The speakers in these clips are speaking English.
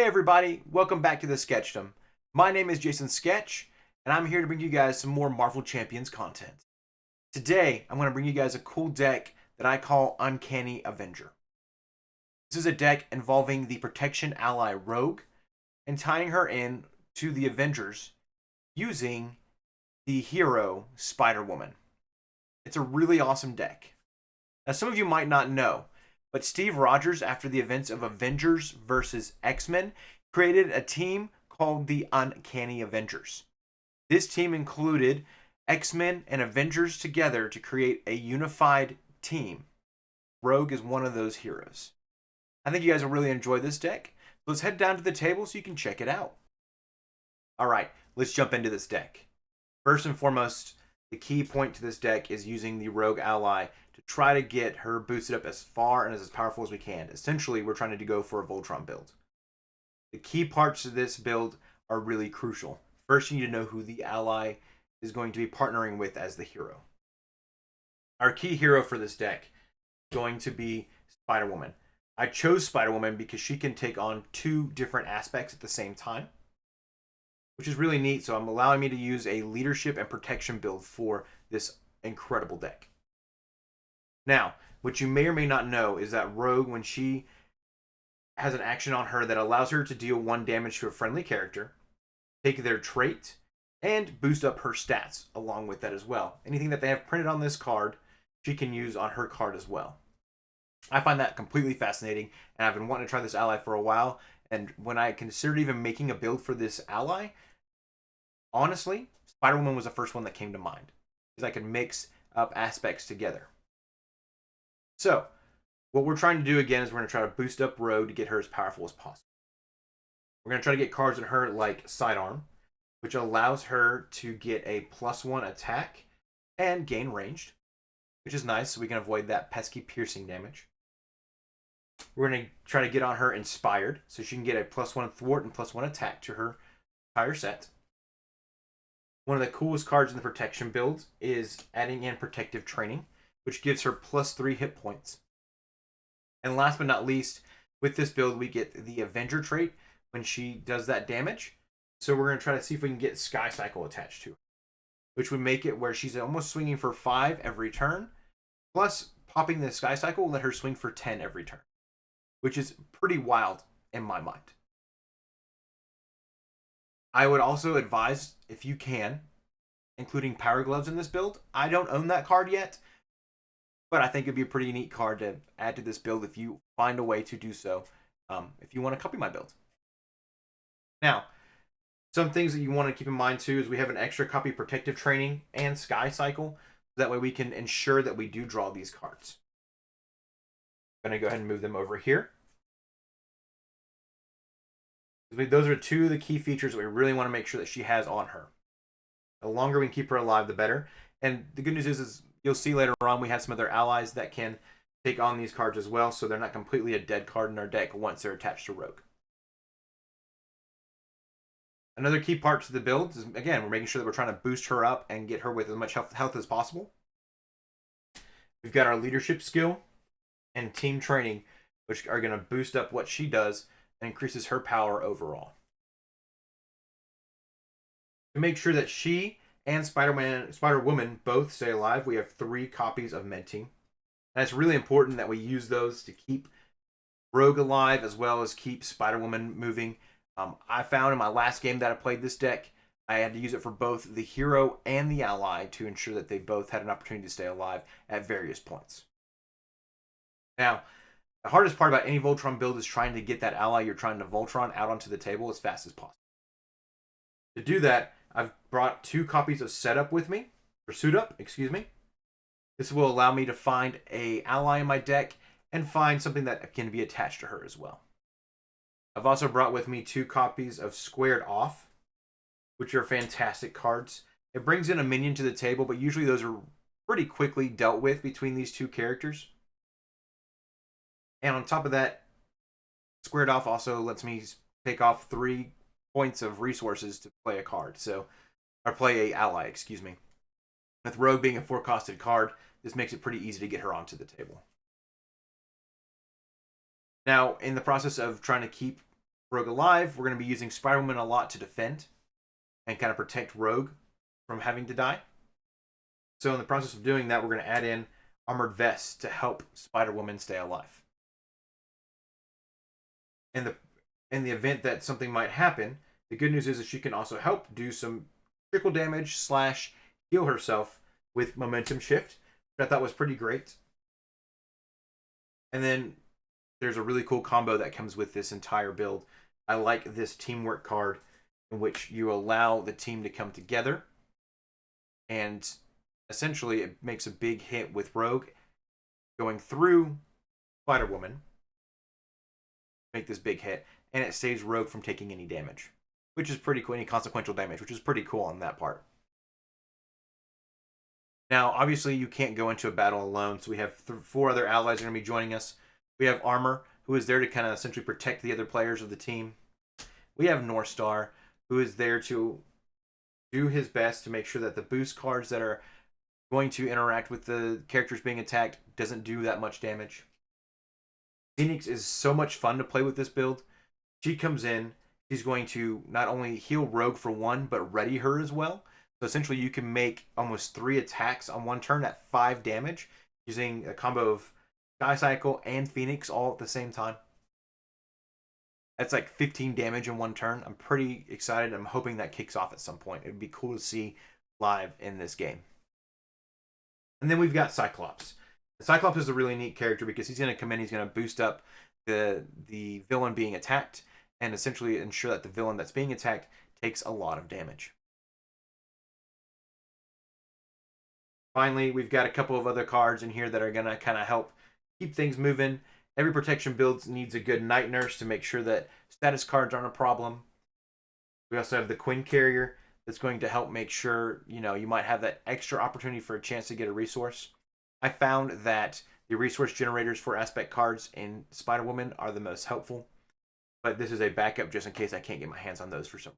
Hey everybody, welcome back to the Sketchdom. My name is Jason Sketch, and I'm here to bring you guys some more Marvel Champions content. Today, I'm going to bring you guys a cool deck that I call Uncanny Avenger. This is a deck involving the Protection ally Rogue and tying her in to the Avengers using the hero Spider-Woman. It's a really awesome deck. Now, some of you might not know, but Steve Rogers, after the events of Avengers vs. X-Men, created a team called the Uncanny Avengers. This team included X-Men and Avengers together to create a unified team. Rogue is one of those heroes. I think you guys will really enjoy this deck. Let's head down to the table so you can check it out. Alright, let's jump into this deck. First and foremost, the key point to this deck is using the Rogue ally to try to get her boosted up as far and as powerful as we can. Essentially, we're trying to go for a Voltron build. The key parts of this build are really crucial. First, you need to know who the ally is going to be partnering with as the hero. Our key hero for this deck is going to be Spider-Woman. I chose Spider-Woman because she can take on two different aspects at the same time, which is really neat. So I'm allowing me to use a leadership and protection build for this incredible deck. Now, what you may or may not know is that Rogue, when she has an action on her that allows her to deal 1 damage to a friendly character, take their trait, and boost up her stats along with that as well. Anything that they have printed on this card, she can use on her card as well. I find that completely fascinating, and I've been wanting to try this ally for a while, and when I considered even making a build for this ally, honestly, Spider-Woman was the first one that came to mind, because I could mix up aspects together. So, what we're trying to do again is we're going to try to boost up Rogue to get her as powerful as possible. We're going to try to get cards on her like Sidearm, which allows her to get a +1 attack and gain ranged, which is nice so we can avoid that pesky piercing damage. We're going to try to get on her Inspired, so she can get a +1 thwart and +1 attack to her entire set. One of the coolest cards in the protection build is adding in Protective Training, which gives her +3 hit points. And last but not least, with this build, we get the Avenger trait when she does that damage. So we're going to try to see if we can get Sky Cycle attached to her, which would make it where she's almost swinging for 5 every turn, plus popping the Sky Cycle will let her swing for 10 every turn, which is pretty wild in my mind. I would also advise, if you can, including Power Gloves in this build. I don't own that card yet, but I think it'd be a pretty neat card to add to this build if you find a way to do so, if you want to copy my build. Now, some things that you want to keep in mind too is we have an extra copy Protective Training and Sky Cycle. That way we can ensure that we do draw these cards. I'm going to go ahead and move them over here. Those are two of the key features that we really want to make sure that she has on her. The longer we can keep her alive, the better. And the good news is you'll see later on we have some other allies that can take on these cards as well, so they're not completely a dead card in our deck once they're attached to Rogue. Another key part to the build is, again, we're making sure that we're trying to boost her up and get her with as much health as possible. We've got our leadership skill and team training, which are going to boost up what she does and increases her power overall. To make sure that she and Spider-Woman both stay alive, we have 3 copies of Med Team. And it's really important that we use those to keep Rogue alive as well as keep Spider-Woman moving. I found in my last game that I played this deck, I had to use it for both the hero and the ally to ensure that they both had an opportunity to stay alive at various points. Now, the hardest part about any Voltron build is trying to get that ally you're trying to Voltron out onto the table as fast as possible. To do that, I've brought 2 copies of Setup with me, or Suit Up, excuse me. This will allow me to find an ally in my deck and find something that can be attached to her as well. I've also brought with me 2 copies of Squared Off, which are fantastic cards. It brings in a minion to the table, but usually those are pretty quickly dealt with between these 2 characters. And on top of that, Squared Off also lets me take off 3 points of resources to play a card. Or play a ally, excuse me. With Rogue being a 4-costed card, this makes it pretty easy to get her onto the table. Now, in the process of trying to keep Rogue alive, we're going to be using Spider-Woman a lot to defend and kind of protect Rogue from having to die. So in the process of doing that, we're going to add in armored vests to help Spider-Woman stay alive. In the event that something might happen, the good news is that she can also help do some trickle damage / heal herself with momentum shift, which I thought was pretty great. And then there's a really cool combo that comes with this entire build. I like this teamwork card in which you allow the team to come together, and essentially it makes a big hit with Rogue going through Spider-Woman, make this big hit, and it saves Rogue from taking any damage, which is pretty cool, any consequential damage, which is pretty cool on that part. Now, obviously, you can't go into a battle alone, so we have 4 other allies that are going to be joining us. We have Armor, who is there to kind of essentially protect the other players of the team. We have North Star, who is there to do his best to make sure that the boost cards that are going to interact with the characters being attacked doesn't do that much damage. Phoenix is so much fun to play with this build. She comes in, she's going to not only heal Rogue for 1, but ready her as well. So essentially you can make almost 3 attacks on 1 turn at 5 damage using a combo of Sky Cycle and Phoenix all at the same time. That's like 15 damage in 1 turn. I'm pretty excited. I'm hoping that kicks off at some point. It'd be cool to see live in this game. And then we've got Cyclops. Cyclops is a really neat character because he's going to come in, he's going to boost up the villain being attacked and essentially ensure that the villain that's being attacked takes a lot of damage. Finally, we've got a couple of other cards in here that are going to kind of help keep things moving. Every protection build needs a good Night Nurse to make sure that status cards aren't a problem. We also have the Quinn Carrier that's going to help make sure, you might have that extra opportunity for a chance to get a resource. I found that the resource generators for aspect cards in Spider-Woman are the most helpful, but this is a backup just in case I can't get my hands on those for some.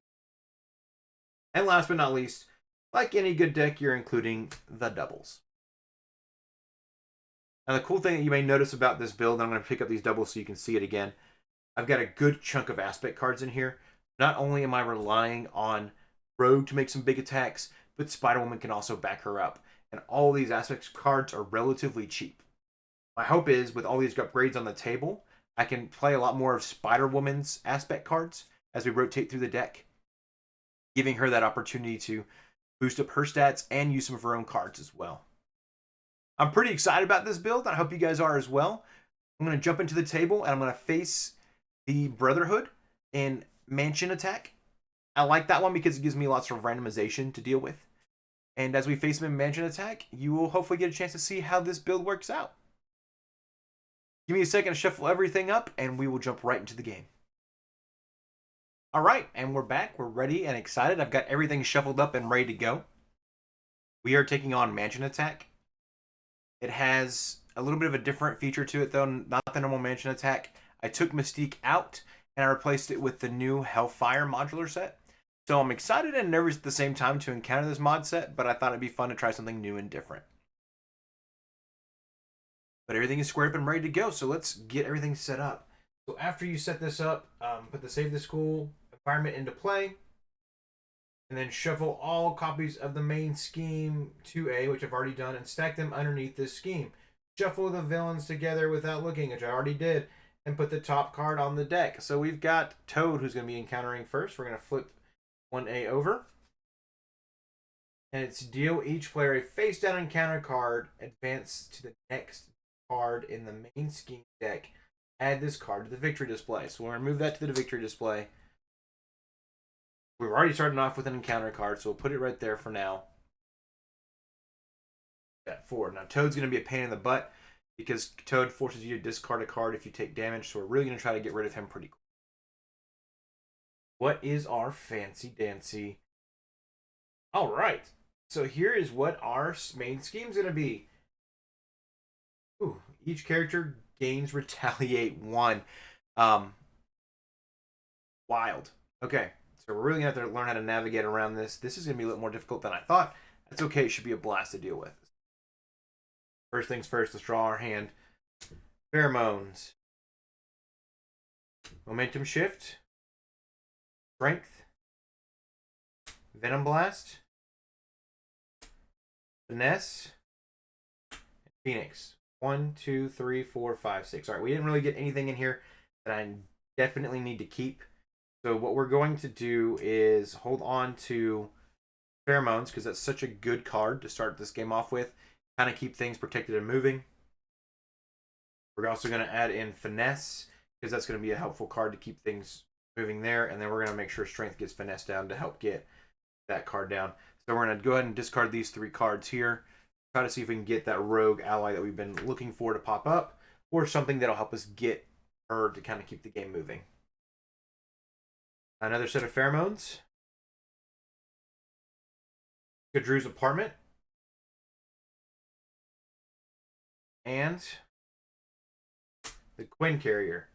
And last but not least, like any good deck, you're including the doubles. Now, the cool thing that you may notice about this build, and I'm going to pick up these doubles so you can see it again, I've got a good chunk of aspect cards in here. Not only am I relying on Rogue to make some big attacks, but Spider-Woman can also back her up. And all these aspect cards are relatively cheap. My hope is, with all these upgrades on the table, I can play a lot more of Spider-Woman's aspect cards as we rotate through the deck, giving her that opportunity to boost up her stats and use some of her own cards as well. I'm pretty excited about this build. I hope you guys are as well. I'm going to jump into the table and I'm going to face the Brotherhood in Mansion Attack. I like that one because it gives me lots of randomization to deal with. And as we face them in Mansion Attack, you will hopefully get a chance to see how this build works out. Give me a second to shuffle everything up and we will jump right into the game. All right, and we're back. We're ready and excited. I've got everything shuffled up and ready to go. We are taking on Mansion Attack. It has a little bit of a different feature to it, though, not the normal Mansion Attack. I took Mystique out, and I replaced it with the new Hellfire modular set. So I'm excited and nervous at the same time to encounter this mod set, but I thought it'd be fun to try something new and different. But everything is squared up and ready to go, so let's get everything set up. So after you set this up, put the Save the School environment into play, and then shuffle all copies of the main scheme to A, which I've already done, and stack them underneath this scheme. Shuffle the villains together without looking, which I already did, and put the top card on the deck. So we've got Toad, who's going to be encountering first. We're going to flip 1A over. And it's deal each player a face-down encounter card, advance to the next card in the main scheme deck. Add this card to the victory display. So we'll remove that to the victory display. We've already started off with an encounter card, so we'll put it right there for now. Got 4. Now, Toad's going to be a pain in the butt because Toad forces you to discard a card if you take damage, so we're really going to try to get rid of him pretty quick. What is our fancy dancy? All right, so here is what our main scheme is going to be. Ooh, each character gains Retaliate 1. Wild. Okay. So we're really going to have to learn how to navigate around this. This is going to be a little more difficult than I thought. That's okay. It should be a blast to deal with. First things first, let's draw our hand. Pheromones. Momentum shift. Strength, Venom Blast, Finesse, and Phoenix. 1, 2, 3, 4, 5, 6. All right, we didn't really get anything in here that I definitely need to keep. So what we're going to do is hold on to Pheromones, because that's such a good card to start this game off with. Kind of keep things protected and moving. We're also going to add in Finesse, because that's going to be a helpful card to keep things moving there. And then we're going to make sure Strength gets Finesse down to help get that card down. So we're going to go ahead and discard these 3 cards here. Try to see if we can get that rogue ally that we've been looking for to pop up, or something that'll help us get her to kind of keep the game moving. Another set of Pheromones. Drew's Apartment. And the Quinn Carrier.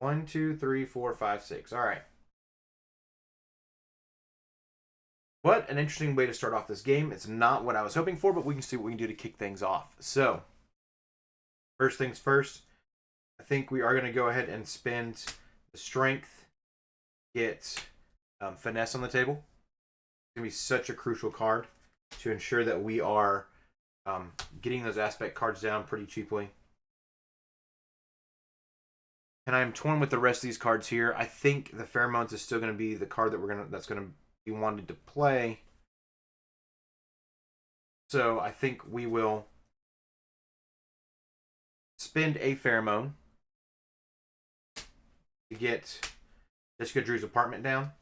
1, 2, 3, 4, 5, 6. All right. What an interesting way to start off this game. It's not what I was hoping for, but we can see what we can do to kick things off. So, first things first, I think we are going to go ahead and spend the Strength, get Finesse on the table. It's going to be such a crucial card to ensure that we are getting those aspect cards down pretty cheaply. And I'm torn with the rest of these cards here. I think the Pheromones is still going to be the card that that's going to be wanted to play. So I think we will spend a Pheromone to get Jessica Drew's Apartment down.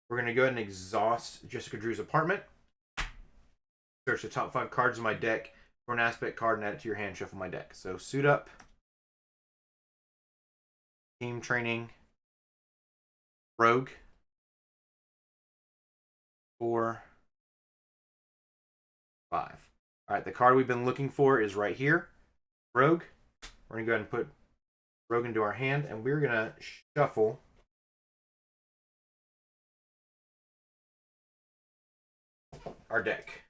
We're going to go ahead and exhaust Jessica Drew's Apartment. Search the top 5 cards in my deck for an aspect card and add it to your hand. Shuffle my deck. So Suit Up, Team Training, Rogue, 4, 5. All right, the card we've been looking for is right here, Rogue. We're going to go ahead and put Rogue into our hand, and we're going to shuffle our deck.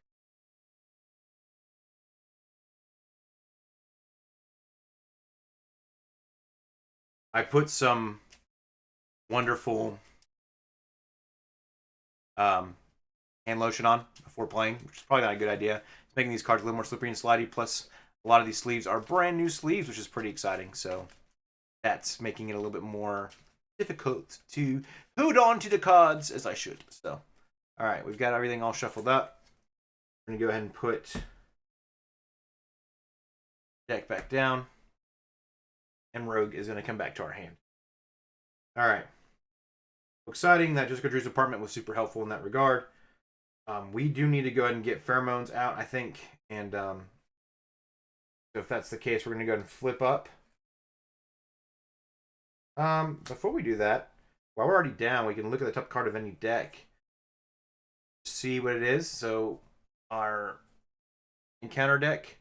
I put some wonderful hand lotion on before playing, which is probably not a good idea. It's making these cards a little more slippery and slidey, plus a lot of these sleeves are brand new sleeves, which is pretty exciting. So that's making it a little bit more difficult to hold on to the cards as I should. So, all right, we've got everything all shuffled up. We're going to go ahead and put deck back down. And Rogue is going to come back to our hand. All right. Exciting that Jessica Drew's Apartment was super helpful in that regard. We do need to go ahead and get Pheromones out, I think. And so if that's the case, we're going to go ahead and flip up. Before we do that, while we're already down, we can look at the top card of any deck. See what it is. So our encounter deck,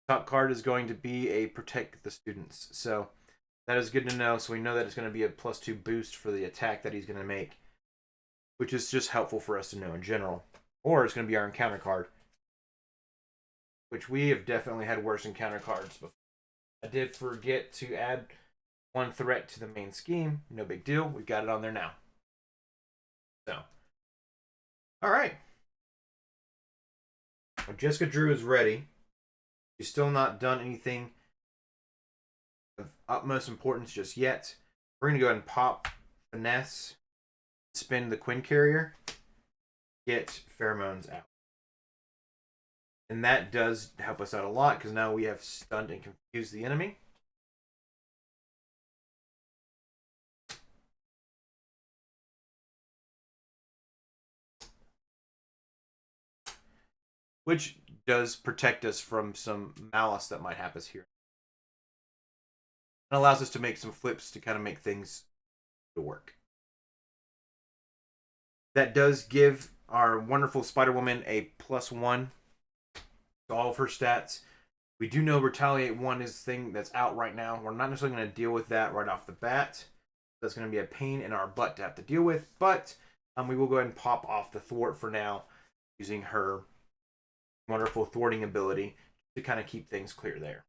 top card is going to be a Protect the Students. So that is good to know. So we know that it's going to be a +2 boost for the attack that he's going to make, which is just helpful for us to know in general. Or it's going to be our encounter card, which we have definitely had worse encounter cards before. I did forget to add 1 threat to the main scheme. No big deal. We've got it on there now. So, all right. Well, Jessica Drew is ready. She's still not done anything of utmost importance just yet. We're going to go ahead and pop Finesse, spin the Quinn Carrier, get Pheromones out. And that does help us out a lot, because now we have stunned and confused the enemy. Which does protect us from some malice that might happen here. And allows us to make some flips to kind of make things work. That does give our wonderful Spider-Woman a +1 to all of her stats. We do know Retaliate 1 is the thing that's out right now. We're not necessarily going to deal with that right off the bat. That's going to be a pain in our butt to have to deal with. But we will go ahead and pop off the Thwart for now, using her wonderful thwarting ability to kind of keep things clear there.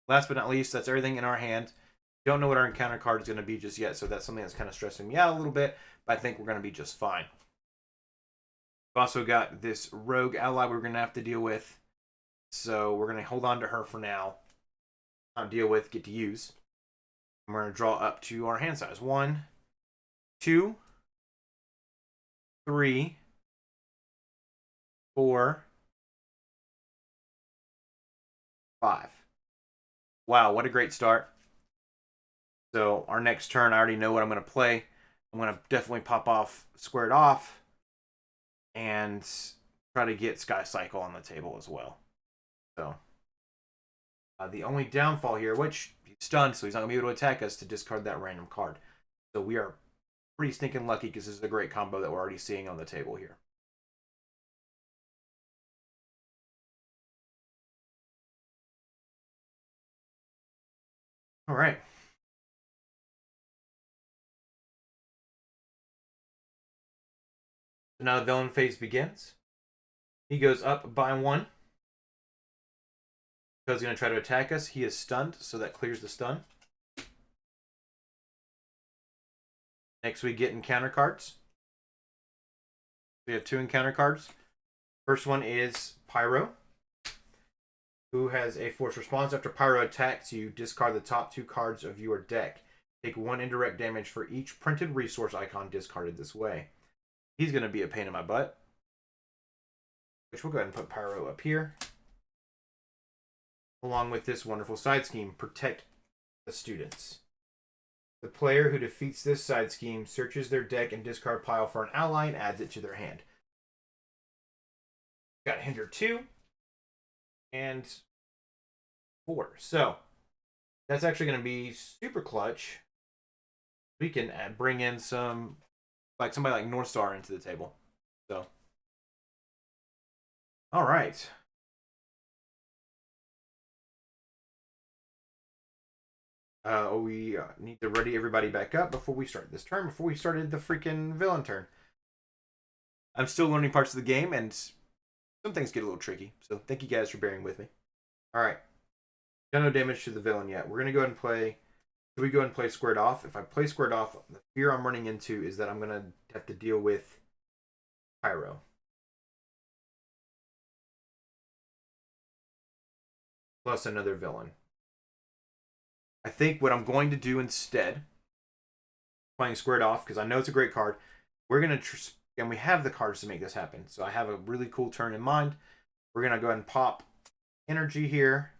last but not least, that's everything in our hand. Don't know what our encounter card is going to be just yet, so that's something that's kind of stressing me out a little bit, but I think we're going to be just fine. We've also got this rogue ally we're going to have to deal with, so we're going to hold on to her for now. Not deal with, get to use. And we're going to draw up to our hand size. 1, 2, 3, 4, 5. Wow, what a great start. So our next turn, I already know what I'm going to play. I'm going to definitely pop off, square it off, and try to get Sky Cycle on the table as well. So the only downfall here, which he's stunned, so he's not going to be able to attack us, to discard that random card. So we are pretty stinking lucky because this is a great combo that we're already seeing on the table here. All right. So now the villain phase begins. He goes up by 1. He's going to try to attack us. He is stunned, so that clears the stun. Next, we get encounter cards. We have 2 encounter cards. First one is Pyro, who has a force response. After Pyro attacks you, discard the top 2 cards of your deck. Take 1 indirect damage for each printed resource icon discarded this way. He's going to be a pain in my butt, which we'll go ahead and put Pyro up here. Along with this wonderful side scheme, Protect the Students. The player who defeats this side scheme searches their deck and discard pile for an ally and adds it to their hand. Got Hinder 2 and 4. So that's actually going to be super clutch. We can bring in some, like somebody like North Star into the table. So, all right. We need to ready everybody back up before we start this turn, before we started the freaking villain turn. I'm still learning parts of the game, and some things get a little tricky, so thank you guys for bearing with me. Alright. Got no damage to the villain yet. We're going to go ahead and play... Should we go ahead and play Squared Off? If I play Squared Off, the fear I'm running into is that I'm going to have to deal with Pyro. Plus another villain. I think what I'm going to do instead, playing Squared Off, because I know it's a great card, we're going to, and we have the cards to make this happen. So I have a really cool turn in mind. We're going to go ahead and pop Energy here,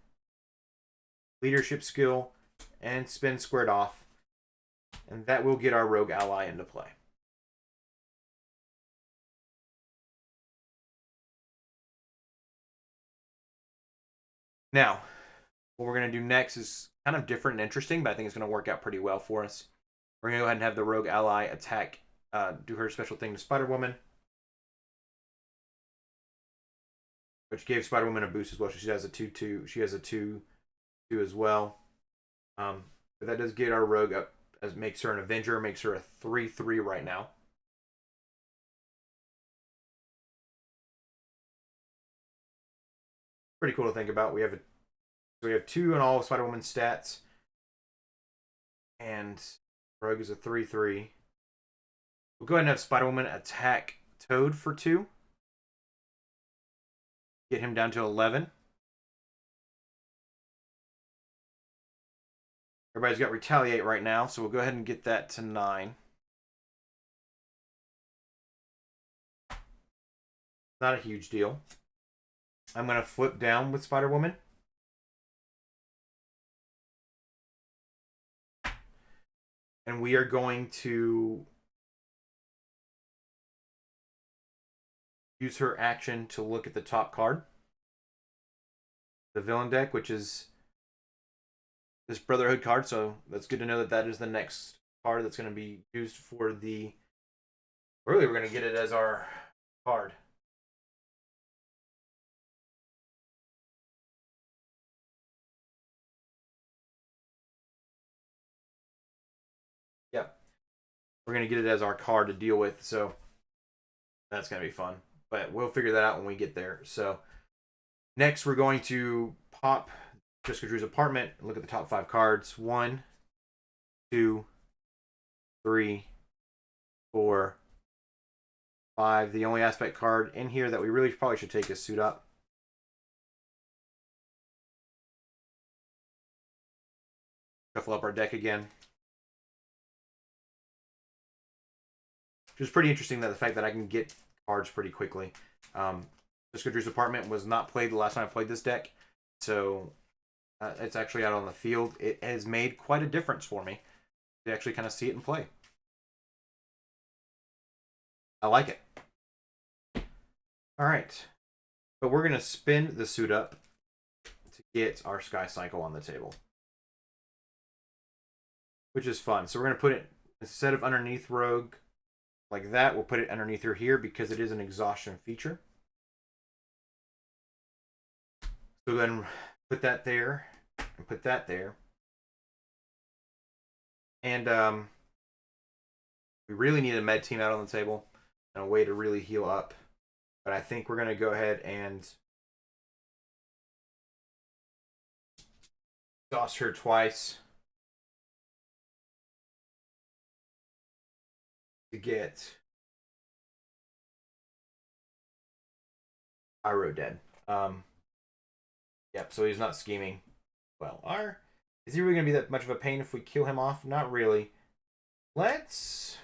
Leadership Skill, and spin Squared Off. And that will get our Rogue Ally into play. Now, what we're going to do next is kind of different and interesting, but I think it's going to work out pretty well for us. We're going to go ahead and have the Rogue Ally attack, do her special thing to Spider-Woman, which gave Spider-Woman a boost as well. She has a 2/2. She has a 2/2 as well. But that does get our Rogue up, as makes her an Avenger, makes her a 3/3 right now. Pretty cool to think about. We have 2 in all of Spider-Woman's stats. And Rogue is a 3/3. We'll go ahead and have Spider-Woman attack Toad for 2. Get him down to 11. Everybody's got Retaliate right now, so we'll go ahead and get that to 9. Not a huge deal. I'm going to flip down with Spider-Woman. And we are going to use her action to look at the top card. The villain deck, which is this Brotherhood card. So that's good to know that that is the next card that's going to be used for the... Really, we're going to get it as our card. Yep. We're going to get it as our card to deal with, so that's going to be fun. But we'll figure that out when we get there. So next we're going to pop Jessica Drew's apartment. Look at the top 5 cards. 1, 2, 3, 4, 5. The only aspect card in here that we really probably should take is Suit Up. Shuffle up our deck again. Which is pretty interesting, that the fact that I can get cards pretty quickly. Jessica Drew's apartment was not played the last time I played this deck, so it's actually out on the field. It has made quite a difference for me to actually kind of see it in play. I like it. All right, but we're gonna spin the Suit Up to get our Sky Cycle on the table, which is fun. So we're gonna put it, instead of underneath Rogue like that, we'll put it underneath her here because it is an exhaustion feature. So then put that there and put that there. And we really need a med team out on the table and a way to really heal up. But I think we're going to go ahead and exhaust her twice to get Pyro dead. Yep, so he's not scheming. Well, is he really going to be that much of a pain if we kill him off? Not really. Let's...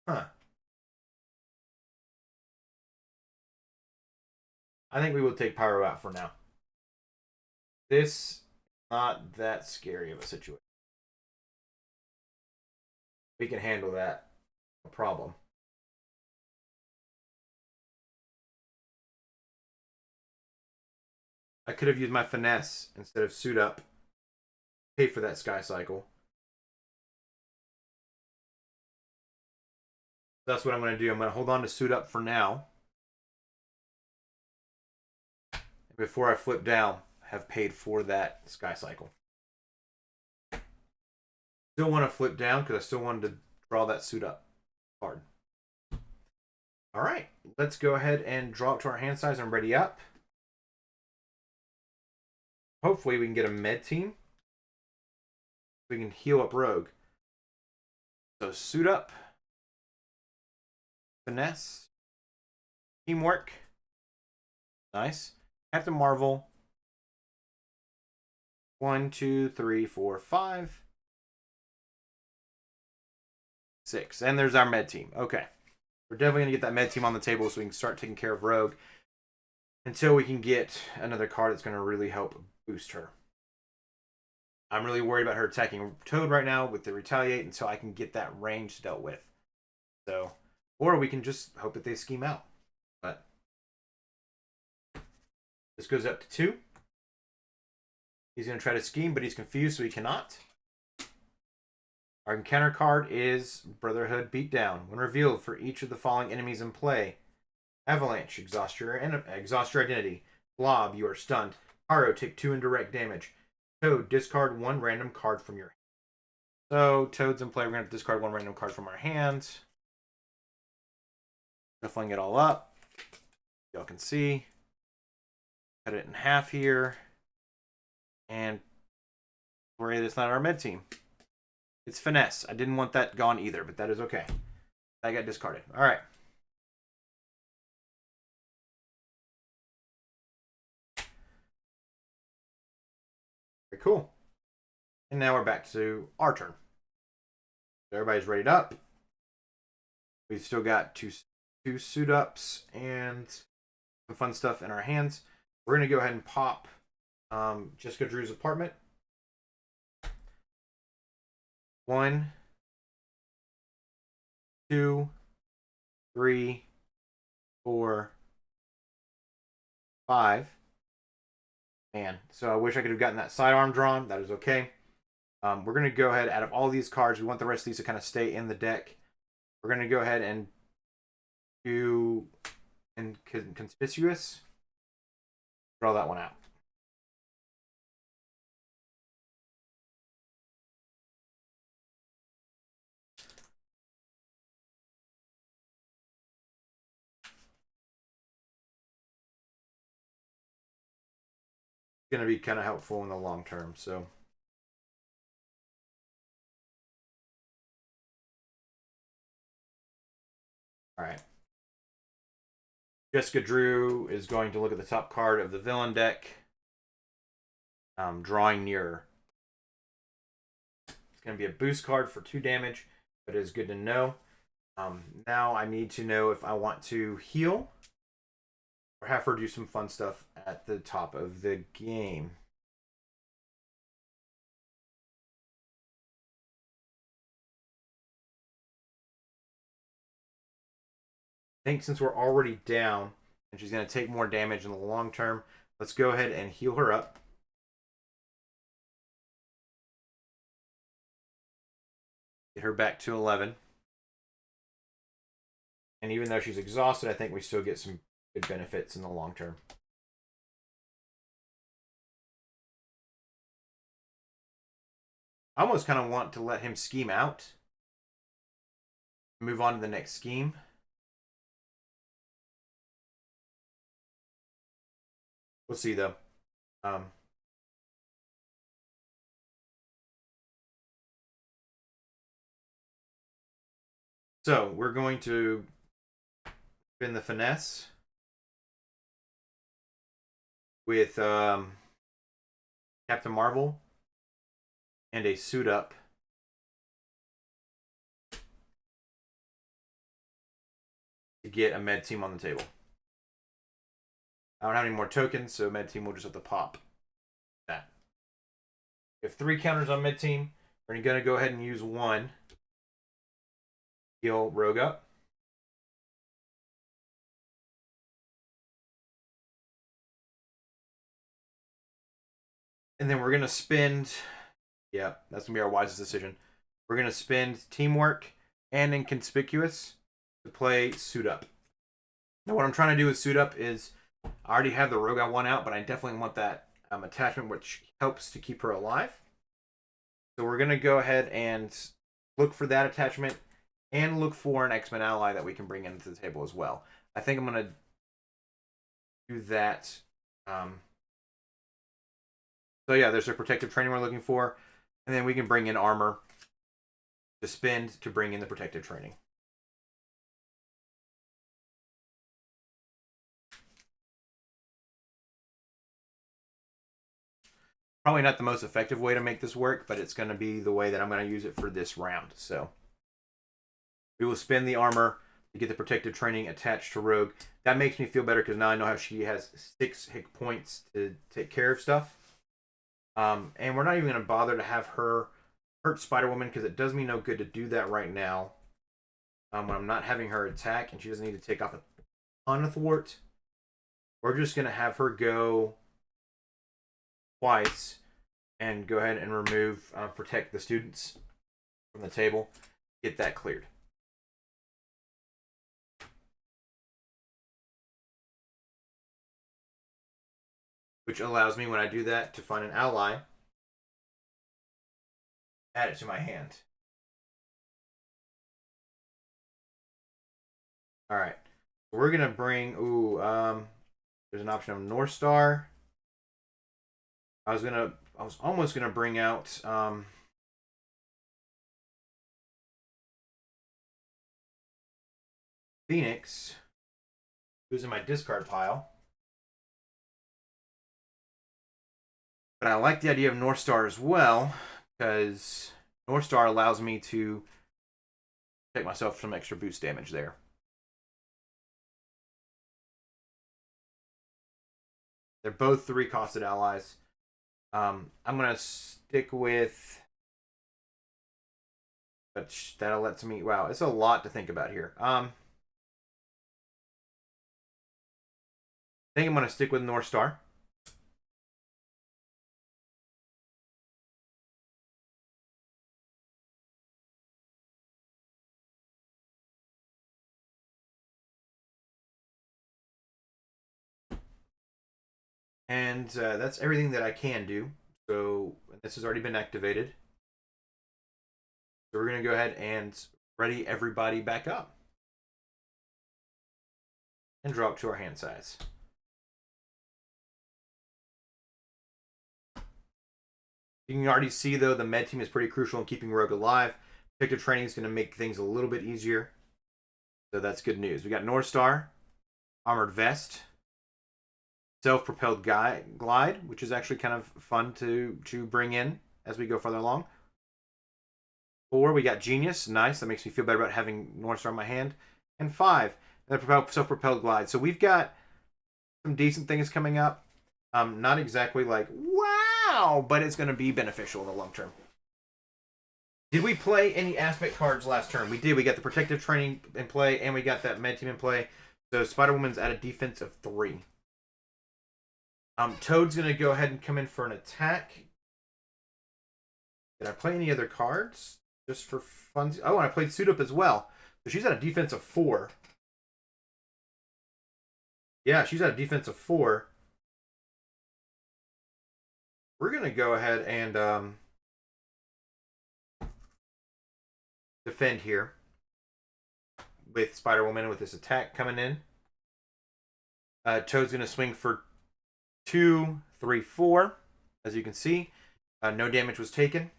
Huh. I think we will take Pyro out for now. This not that scary of a situation. We can handle that. No problem. I could have used my finesse instead of Suit Up. Pay for that Sky Cycle. That's what I'm going to do. I'm going to hold on to Suit Up for now. Before I flip down, have paid for that Sky Cycle. Still want to flip down because I still wanted to draw that Suit Up card. All right, let's go ahead and draw up to our hand size and ready up. Hopefully we can get a med team. We can heal up Rogue. So Suit Up, finesse, teamwork, nice. Captain Marvel. 1, 2, 3, 4, 5, 6. And there's our med team. Okay. We're definitely going to get that med team on the table so we can start taking care of Rogue until we can get another card that's going to really help boost her. I'm really worried about her attacking Toad right now with the Retaliate until I can get that range dealt with. So, or we can just hope that they scheme out. But this goes up to 2. He's going to try to scheme, but he's confused, so he cannot. Our encounter card is Brotherhood Beatdown. When revealed, for each of the following enemies in play: Avalanche, exhaust your identity. Blob, you are stunned. Pyro, take 2 indirect damage. Toad, discard 1 random card from your hand. So, Toad's in play. We're going to discard 1 random card from our hand. Shuffling it all up. Y'all can see. Cut it in half here. And worry it's not our med team. It's finesse. I didn't want that gone either, but that is okay. I got discarded. All right. Very cool. And now we're back to our turn. So everybody's readied up. We've still got two Suit Ups and some fun stuff in our hands. We're going to go ahead and pop Jessica Drew's apartment. 1, 2, 3, 4, 5. Man, so I wish I could have gotten that sidearm drawn. That is okay. We're going to go ahead, out of all these cards, we want the rest of these to kind of stay in the deck. We're going to go ahead and do Conspicuous. Draw that one out. going to be kind of helpful in the long term. So, all right. Jessica Drew is going to look at the top card of the villain deck. Drawing Nearer. It's going to be a boost card for 2 damage, but it is good to know. Now I need to know if I want to heal or have her do some fun stuff at the top of the game. I think since we're already down and she's going to take more damage in the long term, let's go ahead and heal her up. Get her back to 11. And even though she's exhausted, I think we still get some good benefits in the long term. I almost kind of want to let him scheme out. Move on to the next scheme. We'll see, though. So we're going to spin the finesse with Captain Marvel and a suit up. To get a med team on the table. I don't have any more tokens, so med team will just have to pop that. We have 3 counters on med team. We're going to go ahead and use 1. Heal Rogue up. And then we're going to spend, yeah, that's going to be our wisest decision. We're going to spend Teamwork and Inconspicuous to play Suit Up. Now what I'm trying to do with Suit Up is, I already have the Rogue one out, but I definitely want that attachment, which helps to keep her alive. So we're going to go ahead and look for that attachment and look for an X-Men ally that we can bring into the table as well. I think I'm going to do that. So yeah, there's a protective training we're looking for. And then we can bring in armor to spend to bring in the protective training. Probably not the most effective way to make this work, but it's going to be the way that I'm going to use it for this round. So we will spend the armor to get the protective training attached to Rogue. That makes me feel better because now I know how she has 6 hit points to take care of stuff. And we're not even going to bother to have her hurt Spider-Woman because it does me no good to do that right now. When I'm not having her attack and she doesn't need to take off a ton of thwart. We're just going to have her go twice and go ahead and remove protect the students from the table. Get that cleared. Which allows me, when I do that, to find an ally, add it to my hand. All right, we're gonna bring. There's an option of North Star. I was almost gonna bring out. Phoenix, who's in my discard pile. But I like the idea of North Star as well, because North Star allows me to take myself some extra boost damage there. They're both 3-costed allies. I'm going to stick with... But that lets me... Wow, it's a lot to think about here. I think I'm going to stick with North Star. And that's everything that I can do. So this has already been activated. So we're going to go ahead and ready everybody back up. And draw up to our hand size. You can already see, though, the med team is pretty crucial in keeping Rogue alive. Protective training is going to make things a little bit easier. So that's good news. We got North Star, Armored Vest, Self-Propelled Glide, which is actually kind of fun to bring in as we go further along. 4, we got Genius. Nice. That makes me feel better about having North Star in my hand. And 5, the Self-Propelled Glide. So we've got some decent things coming up. Not exactly like, wow, but it's going to be beneficial in the long term. Did we play any aspect cards last turn? We did. We got the Protective Training in play, and we got that Med Team in play. So Spider-Woman's at a defense of 3. Toad's going to go ahead and come in for an attack. Did I play any other cards? Just for fun. Oh, and I played Suit Up as well. So she's at a defense of 4. Yeah, she's at a defense of 4. We're going to go ahead and defend here with Spider-Woman with this attack coming in. Toad's going to swing for 2, 3, 4. As you can see, no damage was taken,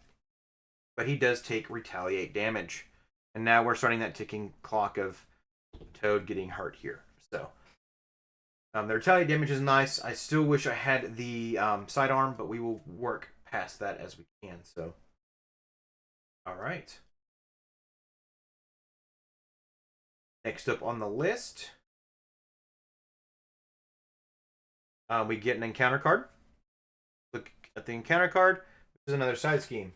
but he does take retaliate damage. And now we're starting that ticking clock of Toad getting hurt here. So the retaliate damage is nice. I still wish I had the sidearm, but we will work past that as we can. So, all right. Next up on the list, we get an encounter card. Look at the encounter card. This is another side scheme.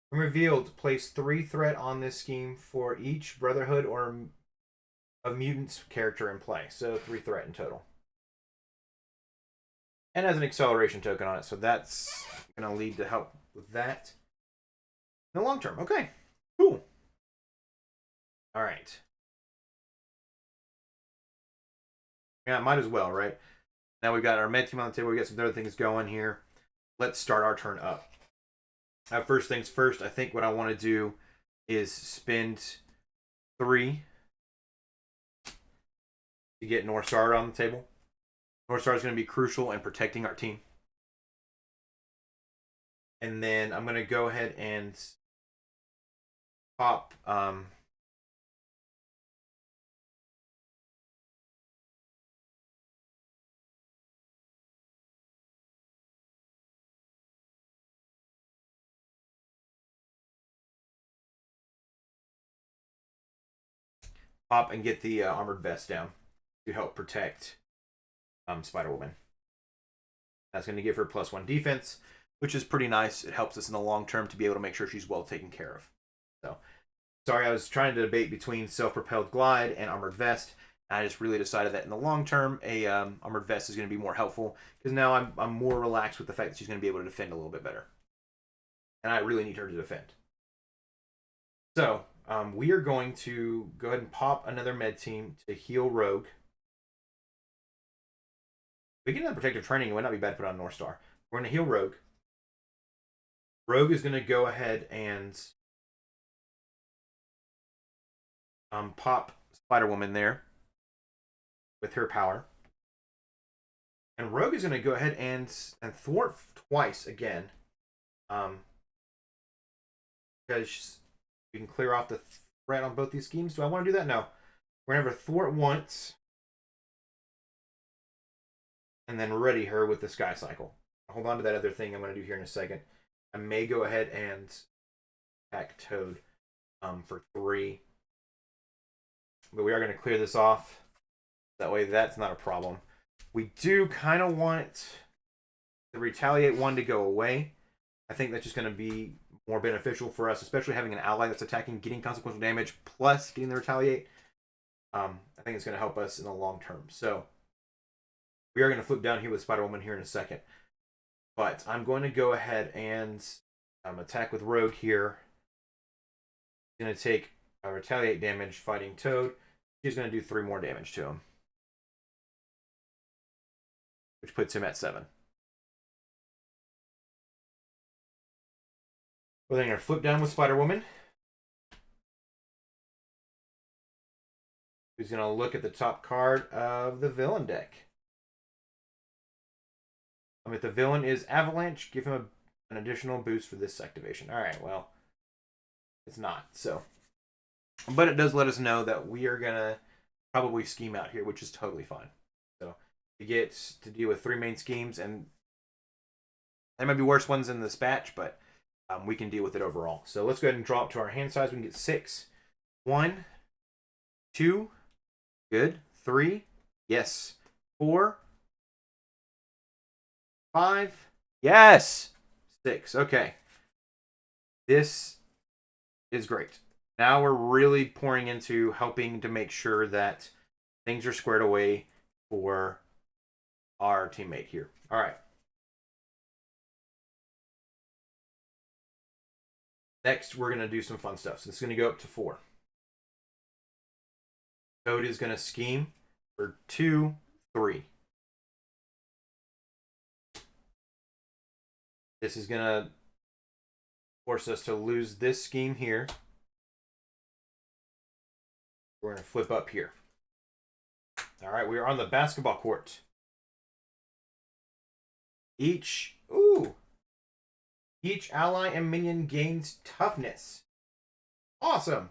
When revealed, place 3 threat on this scheme for each Brotherhood or of Mutants character in play. So 3 threat in total. And has an acceleration token on it. So that's going to lead to help with that in the long term. Okay, cool. All right. Yeah, might as well, right? Now we've got our med team on the table. We got some other things going here. Let's start our turn up. First things first, I think what I want to do is spend 3 to get North Star on the table. North Star is going to be crucial in protecting our team. And then I'm going to go ahead and pop and get the armored vest down to help protect Spider-Woman. That's going to give her +1 defense, which is pretty nice. It helps us in the long term to be able to make sure she's well taken care of. So, sorry, I was trying to debate between self-propelled glide and armored vest. And I just really decided that in the long term, a armored vest is going to be more helpful because now I'm more relaxed with the fact that she's going to be able to defend a little bit better. And I really need her to defend. So, we are going to go ahead and pop another med team to heal Rogue. If we get another protective training, it would not be bad to put on North Star. We're going to heal Rogue. Rogue is going to go ahead and pop Spider-Woman there with her power. And Rogue is going to go ahead and thwart twice again. Because we can clear off the threat on both these schemes. Do I want to do that? No. We're going to have her thwart once. And then ready her with the Sky Cycle. Hold on to that other thing I'm going to do here in a second. I may go ahead and attack Toad for 3. But we are going to clear this off. That way that's not a problem. We do kind of want the Retaliate 1 to go away. I think that's just going to be more beneficial for us, especially having an ally that's attacking, getting consequential damage, plus getting the Retaliate. I think it's going to help us in the long term. So we are going to flip down here with Spider-Woman here in a second. But I'm going to go ahead and attack with Rogue here. He's going to take Retaliate damage fighting Toad. He's going to do 3 more damage to him, which puts him at 7. We're then going to flip down with Spider-Woman, who's going to look at the top card of the villain deck. If the villain is Avalanche, give him an additional boost for this activation. All right, well, it's not. So, but it does let us know that we are gonna probably scheme out here, which is totally fine. So we get to deal with 3 main schemes, and there might be worse ones in this batch, but we can deal with it overall. So let's go ahead and draw up to our hand size. We can get 6. 1, 2, good. 3, yes. 4, 5, yes. 6, okay. This is great. Now we're really pouring into helping to make sure that things are squared away for our teammate here. All right. Next, we're going to do some fun stuff. So it's going to go up to 4. Toad is going to scheme for 2, 3. This is going to force us to lose this scheme here. We're going to flip up here. All right, we are on the basketball court. Each ally and minion gains toughness. Awesome.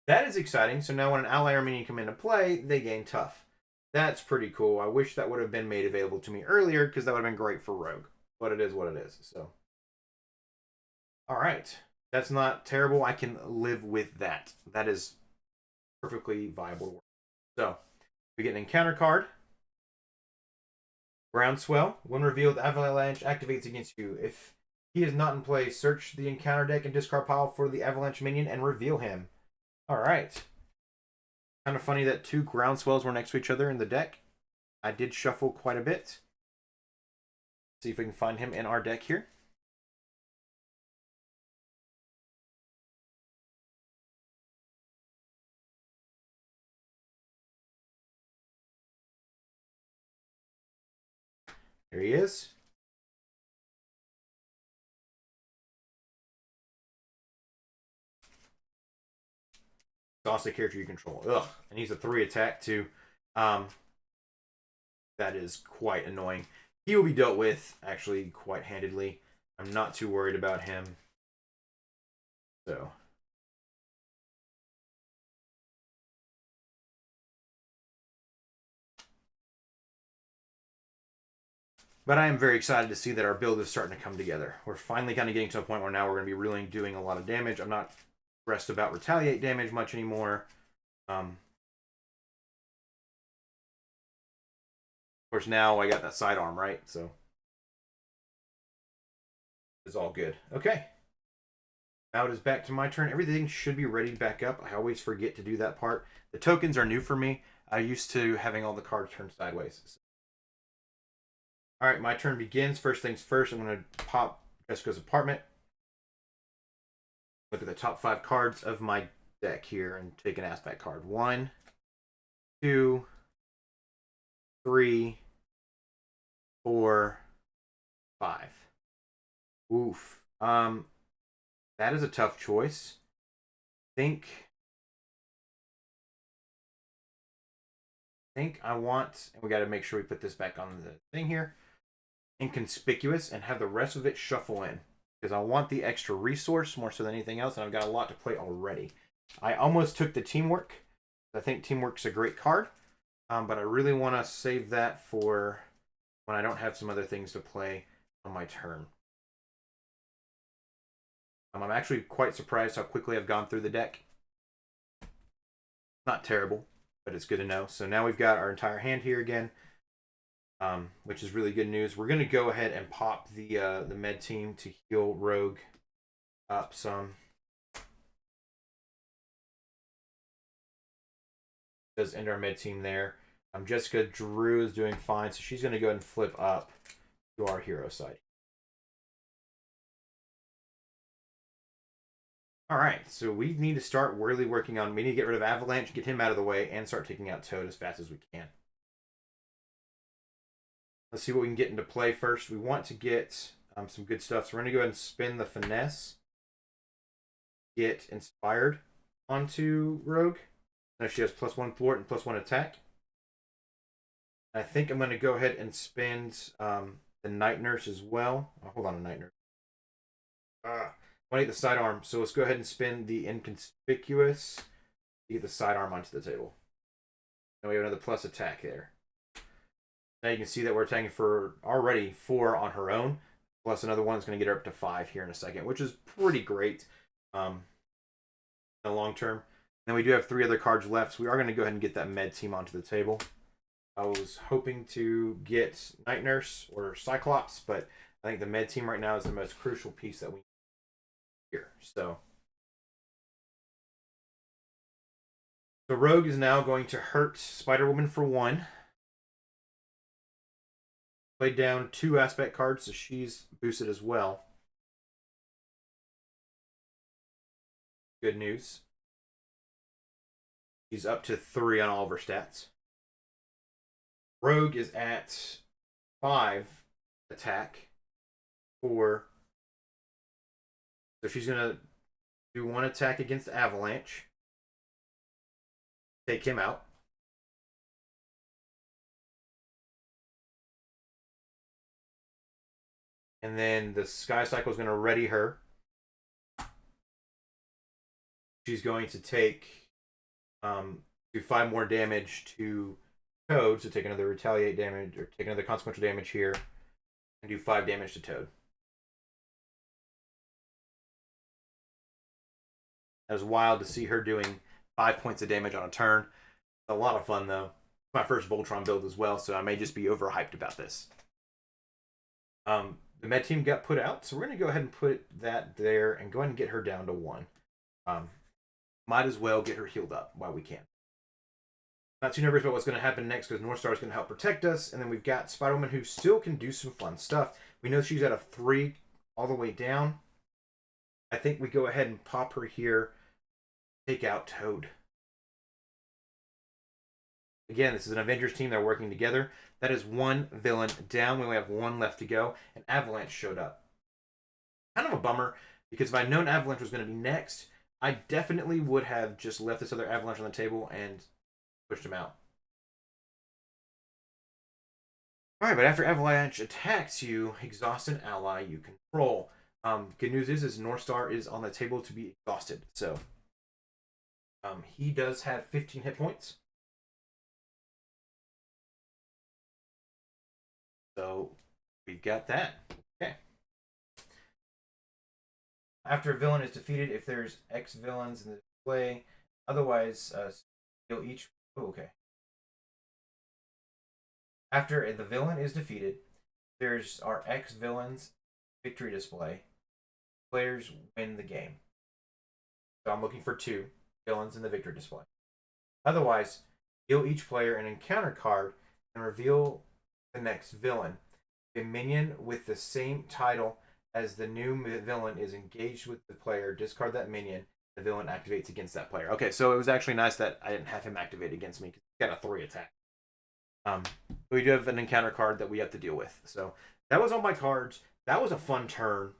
That is exciting. So now when an ally or minion come into play, they gain tough. That's pretty cool. I wish that would have been made available to me earlier because that would have been great for Rogue. But it is what it is. So, all right. That's not terrible. I can live with that. That is perfectly viable. So, we get an encounter card. Groundswell. When revealed, Avalanche activates against you. If he is not in play, search the encounter deck and discard pile for the Avalanche minion and reveal him. All right. Kind of funny that 2 Groundswells were next to each other in the deck. I did shuffle quite a bit. See if we can find him in our deck here. There he is. Exhausted character you control. Ugh. And he's a 3 attack too. That is quite annoying. He will be dealt with actually quite handedly. I'm not too worried about him. So. But I am very excited to see that our build is starting to come together. We're finally kind of getting to a point where now we're going to be really doing a lot of damage. I'm not stressed about retaliate damage much anymore. Of course, now I got that sidearm, right? So it's all good. Okay. Now it is back to my turn. Everything should be ready back up. I always forget to do that part. The tokens are new for me. I used to having all the cards turned sideways. All right, my turn begins. First things first, I'm going to pop Jessica's apartment. Look at the top 5 cards of my deck here and take an aspect card. 1, 2, 3, 4, 5. Oof. That is a tough choice. Think I want, and we got to make sure we put this back on the thing here. Inconspicuous, and have the rest of it shuffle in because I want the extra resource more so than anything else, and I've got a lot to play already. I almost took the teamwork. I think teamwork's a great card, but I really want to save that for when I don't have some other things to play on my turn. I'm actually quite surprised how quickly I've gone through the deck. Not terrible, but it's good to know. So now we've got our entire hand here again. Which is really good news. We're going to go ahead and pop the med team to heal Rogue up some. Does end our med team there. Jessica Drew is doing fine, so she's going to go ahead and flip up to our hero side. All right, so we need to start really working on. We need to get rid of Avalanche, get him out of the way, and start taking out Toad as fast as we can. Let's see what we can get into play first. We want to get some good stuff. So we're going to go ahead and spin the Finesse. Get Inspired onto Rogue. Now she has +1 thwart and +1 attack. I think I'm going to go ahead and spend the Night Nurse as well. Oh, hold on, a Night Nurse. I want to get the sidearm, so let's go ahead and spin the Inconspicuous to get the sidearm onto the table. And we have another plus attack there. Now you can see that we're attacking for already 4 on her own, plus another one that's going to get her up to 5 here in a second, which is pretty great in the long term. Then we do have 3 other cards left, so we are going to go ahead and get that med team onto the table. I was hoping to get Night Nurse or Cyclops, but I think the med team right now is the most crucial piece that we need here. So Rogue is now going to hurt Spider-Woman for 1. Played down 2 aspect cards, so she's boosted as well. Good news. She's up to 3 on all of her stats. Rogue is at 5 attack. 4. So she's going to do 1 attack against Avalanche. Take him out. And then the Sky Cycle is going to ready her. She's going to take do 5 more damage to Toad, so take another retaliate damage, or take another consequential damage here, and do 5 damage to Toad. That was wild to see her doing 5 points of damage on a turn. A lot of fun, though. My first Voltron build as well, so I may just be overhyped about this. The med team got put out, so we're going to go ahead and put that there and go ahead and get her down to 1. Might as well get her healed up while we can. Not too nervous about what's going to happen next because North Star is going to help protect us. And then we've got Spider-Woman who still can do some fun stuff. We know she's at a 3 all the way down. I think we go ahead and pop her here. Take out Toad. Again, this is an Avengers team. They're working together. That is 1 villain down. We only have 1 left to go. And Avalanche showed up. Kind of a bummer because if I'd known Avalanche was going to be next, I definitely would have just left this other Avalanche on the table and pushed him out. Alright, but after Avalanche attacks you, exhaust an ally you control. Good news is North Star is on the table to be exhausted. So, he does have 15 hit points. So, we've got that. Okay. After a villain is defeated, if there's X villains in the play, otherwise, you'll each... Oh, okay. After the villain is defeated, there's our X villains victory display. Players win the game. So I'm looking for 2 villains in the victory display. Otherwise, deal each player an encounter card and reveal the next villain. A minion with the same title as the new villain is engaged with the player. Discard that minion. The villain activates against that player. Okay, so it was actually nice that I didn't have him activate against me because he got a 3 attack. We do have an encounter card that we have to deal with. So that was all my cards. That was a fun turn.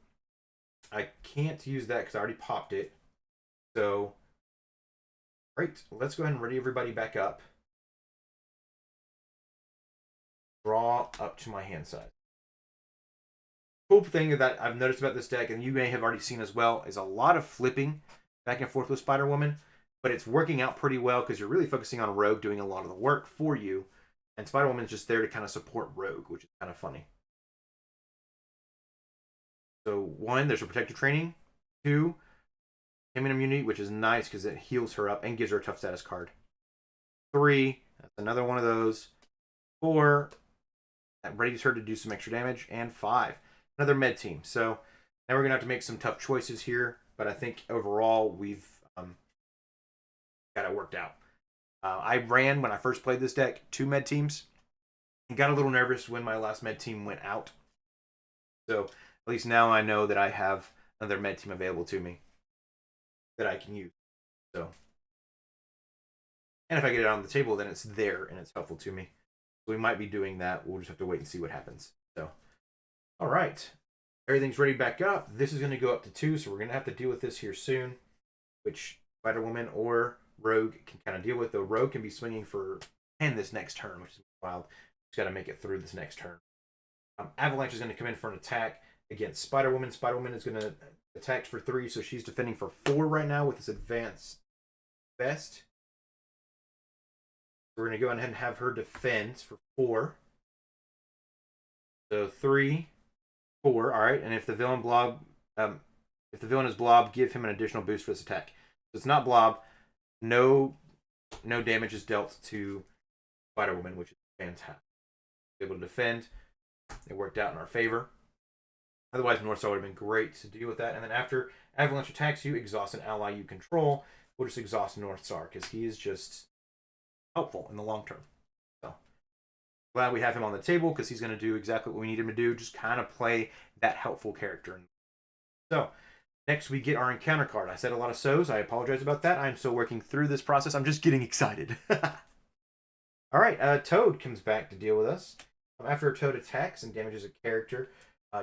I can't use that because I already popped it. So, great. Let's go ahead and ready everybody back up. Draw up to my hand size. Cool thing that I've noticed about this deck, and you may have already seen as well, is a lot of flipping back and forth with Spider-Woman, but it's working out pretty well because you're really focusing on Rogue doing a lot of the work for you, and Spider-Woman is just there to kind of support Rogue, which is kind of funny. So 1, there's a protective training. 2, immune immunity, which is nice because it heals her up and gives her a tough status card. 3, that's another one of those. 4, that readies her to do some extra damage. And 5, another med team. So now we're going to have to make some tough choices here, but I think overall we've got it worked out. I ran, when I first played this deck, 2 med teams. I got a little nervous when my last med team went out. So at least now I know that I have another med team available to me that I can use. So, and if I get it on the table, then it's there and it's helpful to me. So we might be doing that. We'll just have to wait and see what happens. So, all right. Everything's ready back up. This is going to go up to 2, so we're going to have to deal with this here soon, which Spider-Woman or Rogue can kind of deal with. Though Rogue can be swinging for 10 this next turn, which is wild. Just got to make it through this next turn. Avalanche is going to come in for an attack against Spider-Woman. Spider-Woman is going to attack for 3, so she's defending for 4 right now with this advanced vest. We're going to go ahead and have her defend for 4. So 3, 4. All right, and if the villain is Blob, give him an additional boost for this attack. If it's not Blob, no damage is dealt to Spider-Woman, which is fantastic. Able to defend. It worked out in our favor. Otherwise, Northstar would have been great to deal with that. And then after Avalanche attacks you, exhaust an ally you control. We'll just exhaust Northstar because he is just helpful in the long term. So glad we have him on the table because he's going to do exactly what we need him to do. Just kind of play that helpful character. So next we get our encounter card. I said a lot of so's. I apologize about that. I'm still working through this process. I'm just getting excited. All right, Toad comes back to deal with us. After a Toad attacks and damages a character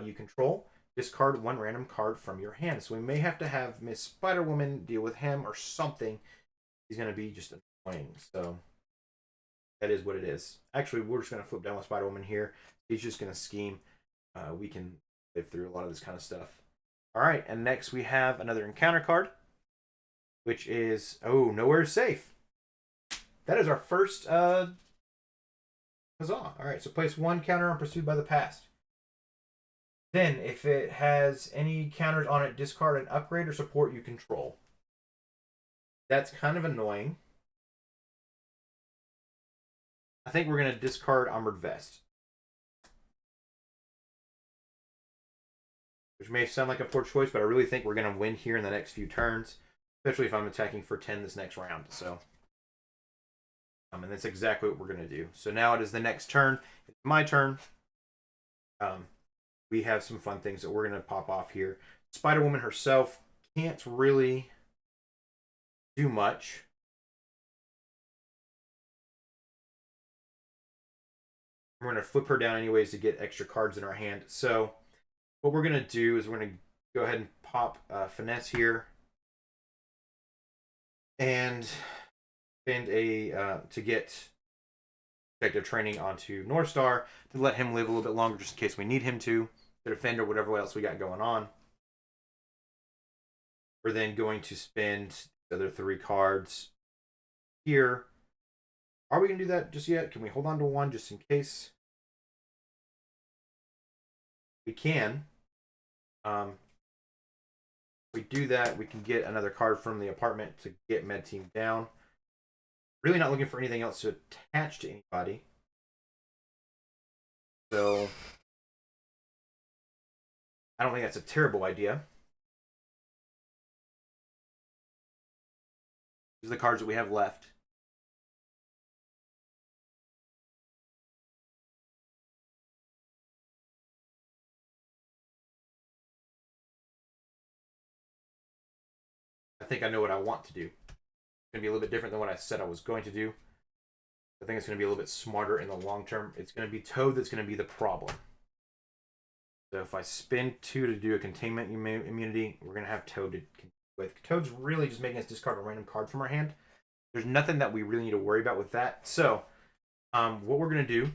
you control, discard 1 random card from your hand. So we may have to have Miss Spider-Woman deal with him or something. He's going to be just annoying. So that is what it is. Actually, we're just going to flip down with Spider-Woman here. He's just going to scheme. We can live through a lot of this kind of stuff. All right, and next we have another encounter card, which is, Nowhere Safe. That is our first huzzah. All right, so place 1 counter on Pursued by the Past. Then, if it has any counters on it, discard an upgrade or support you control. That's kind of annoying. I think we're going to discard Armored Vest. Which may sound like a poor choice, but I really think we're going to win here in the next few turns. Especially if I'm attacking for 10 this next round. So, and that's exactly what we're going to do. So now it is the next turn. It's my turn. We have some fun things that we're going to pop off here. Spider-Woman herself can't really do much. We're going to flip her down anyways to get extra cards in our hand. So what we're going to do is we're going to go ahead and pop Finesse here. And spend to get effective training onto Northstar to let him live a little bit longer just in case we need him to defend or whatever else we got going on. We're then going to spend the other 3 cards here. Are we going to do that just yet? Can we hold on to 1 just in case? We can. If we do that, we can get another card from the apartment to get Med Team down. Really not looking for anything else to attach to anybody. So I don't think that's a terrible idea. These are the cards that we have left. I think I know what I want to do. It's going to be a little bit different than what I said I was going to do. I think it's going to be a little bit smarter in the long term. It's going to be Toad that's going to be the problem. So if I spend 2 to do a containment immunity, we're going to have Toad to compete with. Toad's really just making us discard a random card from our hand. There's nothing that we really need to worry about with that. So what we're going to do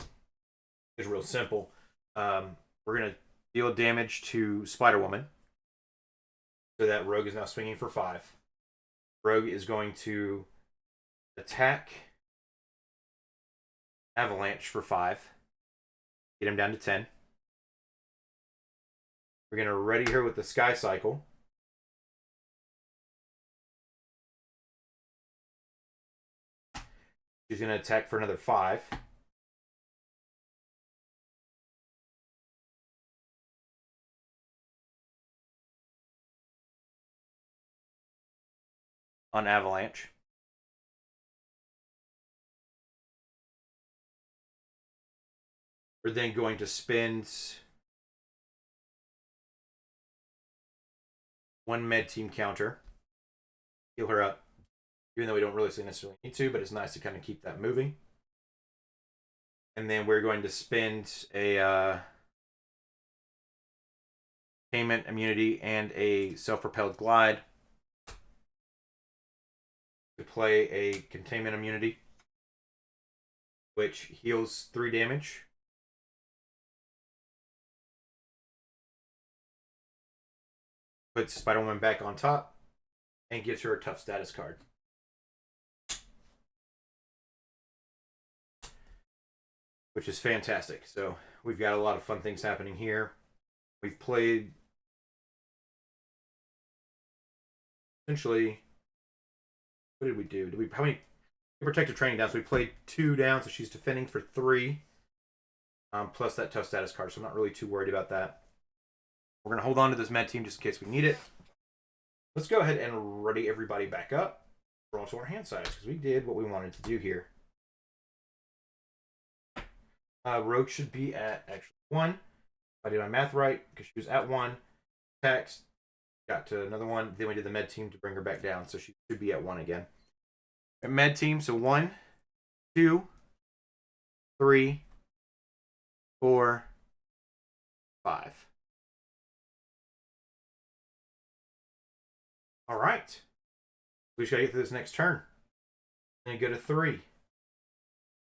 is real simple. We're going to deal damage to Spider-Woman. So that Rogue is now swinging for 5. Rogue is going to attack Avalanche for 5. Get him down to 10. We're going to ready her with the Sky Cycle. She's going to attack for another 5. On Avalanche. We're then going to spend 1 Med Team counter. Heal her up. Even though we don't really necessarily need to, but it's nice to kind of keep that moving. And then we're going to spend a payment immunity and a self-propelled glide to play a containment immunity, which heals 3 damage. puts Spider-Woman back on top and gives her a tough status card. Which is fantastic. So we've got a lot of fun things happening here. We've played essentially, what did we do? How many protective training down? So we played 2 down, so she's defending for 3. Plus that tough status card, so I'm not really too worried about that. We're going to hold on to this med team just in case we need it. Let's go ahead and ready everybody back up. Draw to our hand size, because we did what we wanted to do here. Rogue should be at actually 1. If I did my math right, because she was at 1. Attacks, got to another 1. Then we did the med team to bring her back down, so she should be at 1 again. Med team, so 1, 2, 3, 4, 5. All right. We just got to get to this next turn. Then go to 3.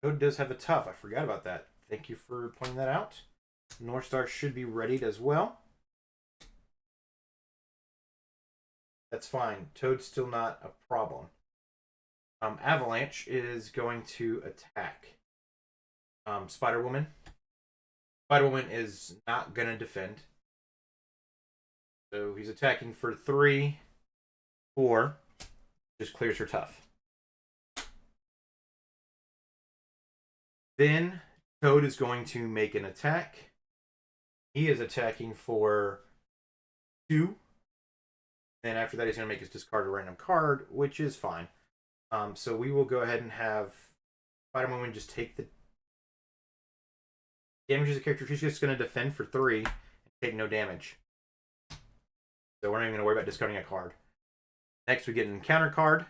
Code does have a tough. I forgot about that. Thank you for pointing that out. North Star should be readied as well. That's fine. Toad's still not a problem. Avalanche is going to attack Spider-Woman. Spider-Woman is not going to defend. So he's attacking for 3, 4. Just clears her tough. Then Toad is going to make an attack. He is attacking for 2. Then after that, he's going to make his discard a random card, which is fine. So we will go ahead and have Spider-Woman just take the damage as a character. She's just going to defend for 3 and take no damage. So we're not even going to worry about discarding a card. Next, we get an encounter card.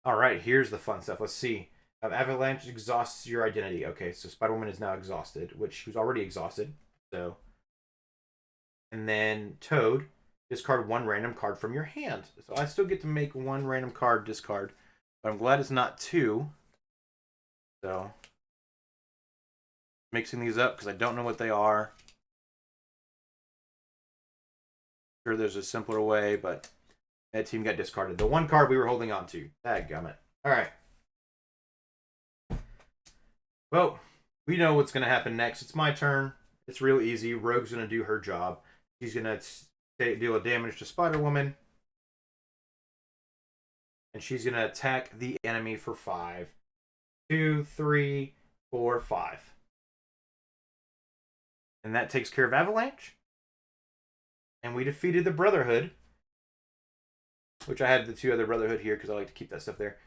All right, here's the fun stuff. Let's see. Avalanche exhausts your identity. Okay, so Spider-Woman is now exhausted, which she was already exhausted. So, and then Toad, discard 1 random card from your hand. So I still get to make 1 random card discard, but I'm glad it's not 2. So, mixing these up because I don't know what they are. Sure, there's a simpler way, but that team got discarded. The 1 card we were holding on to. Dadgummit. All right. Well, we know what's going to happen next. It's my turn. It's real easy. Rogue's going to do her job. She's going to deal damage to Spider-Woman. And she's going to attack the enemy for 5. 2, 3, 4, 5. And that takes care of Avalanche. And we defeated the Brotherhood. Which I had the 2 other Brotherhood here because I like to keep that stuff there.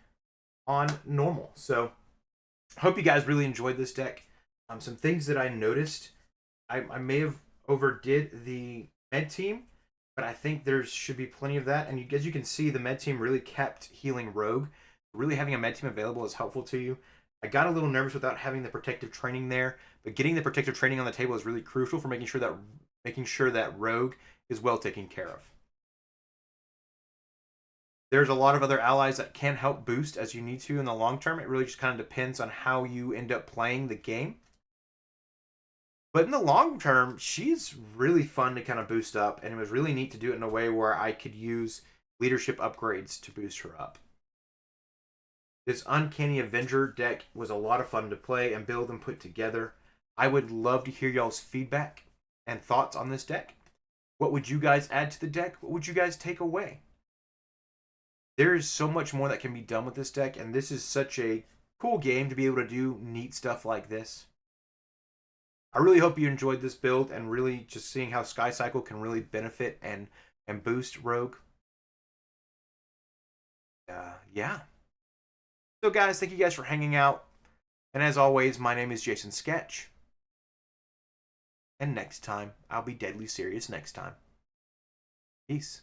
On normal. So, I hope you guys really enjoyed this deck. Some things that I noticed. I may have overdid the med team, but I think there should be plenty of that. And as you can see, the med team really kept healing Rogue. Really having a med team available is helpful to you. I got a little nervous without having the protective training there, but getting the protective training on the table is really crucial for making sure that Rogue is well taken care of. There's a lot of other allies that can help boost as you need to in the long term. It really just kind of depends on how you end up playing the game. But in the long term, she's really fun to kind of boost up, and it was really neat to do it in a way where I could use leadership upgrades to boost her up. This Uncanny Avenger deck was a lot of fun to play and build and put together. I would love to hear y'all's feedback and thoughts on this deck. What would you guys add to the deck? What would you guys take away? There is so much more that can be done with this deck, and this is such a cool game to be able to do neat stuff like this. I really hope you enjoyed this build and really just seeing how Sky Cycle can really benefit and boost Rogue. Yeah. So guys, thank you guys for hanging out. And as always, my name is Jason Sketch. And next time, I'll be deadly serious next time. Peace.